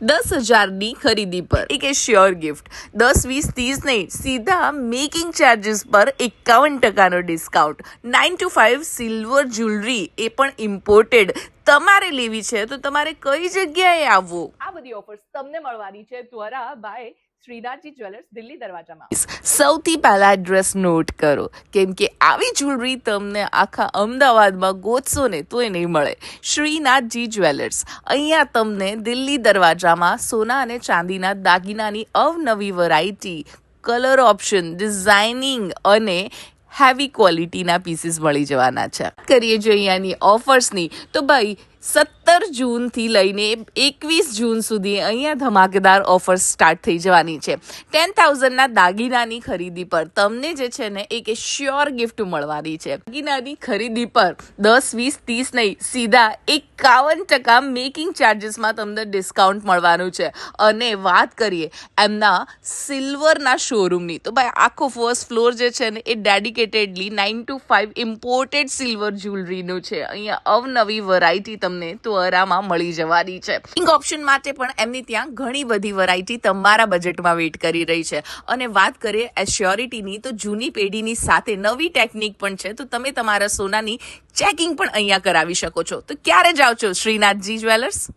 10,000ની ખરીદી પર એક શ્યોર ગિફ્ટ 10, 20, 30 નહીં, સીધા મેકિંગ ચાર્જીસ પર 51% ડિસ્કાઉન્ટ. 9 to 5 સિલ્વર જ્વેલરી, એ પણ ઇમ્પોર્ટેડ. તમારે લેવી છે તો તમારે કઈ જગ્યાએ આવવું? આ બધી ઓફર્સ તમને મળવાની છે દ્વારા બાય શ્રીનાથજી જ્વેલર્સ, દિલ્હી દરવાજામાં. સૌથી પહેલા એડ્રેસ નોટ કરો, કેમ કે આવી જ્વેલરી તમને આખા અમદાવાદમાં ગોતશો ને તોય નહીં મળે. શ્રીનાથજી જ્વેલર્સ, અહીંયા તમને દિલ્હી દરવાજામાં સોના અને ચાંદીના દાગીનાની અવનવી વેરાયટી, કલર ઓપ્શન, ડિઝાઇનિંગ અને હેવી ક્વોલિટીના પીસીસ મળી જવાના છે. કરીએ જો અહીંયાની ઓફર્સની, તો ભાઈ 17 જૂનથી લઈને 21 જૂન સુધી અહીંયા ધમાકેદાર ઓફર્સ સ્ટાર્ટ થઈ જવાની છે. 10,000ના દાગીનાની ખરીદી પર તમને જે છે ને એક શ્યોર ગિફ્ટ મળવાની છે. દાગીનાની ખરીદી પર 10, 20, 30 નહીં, સીધા 51% મેકિંગ ચાર્જીસમાં તમને ડિસ્કાઉન્ટ મળવાનું છે. અને વાત કરીએ એમના સિલ્વરના શોરૂમની, તો ભાઈ આખો ફર્સ્ટ ફ્લોર જે છે ને એ ડેડિકેટેડલી 9 to 5 ઇમ્પોર્ટેડ સિલ્વર જ્વેલરીનું છે. અહીંયા અવનવી વેરાયટી તમને ત્વરામાં મળી જવાની છે. ઓપ્શન માટે પણ એમની ત્યાં ઘણી બધી વેરાયટી તમારા બજેટમાં વેઇટ કરી રહી છે. અને વાત કરીએ એશ્યોરિટીની, તો જૂની પેઢીની સાથે નવી ટેકનિક પણ છે. તો તમે તમારા સોનાની ચેકિંગ પણ અહીંયા કરાવી શકો છો. તો ક્યારે જાઓ છો શ્રીનાથજી જ્વેલર્સ?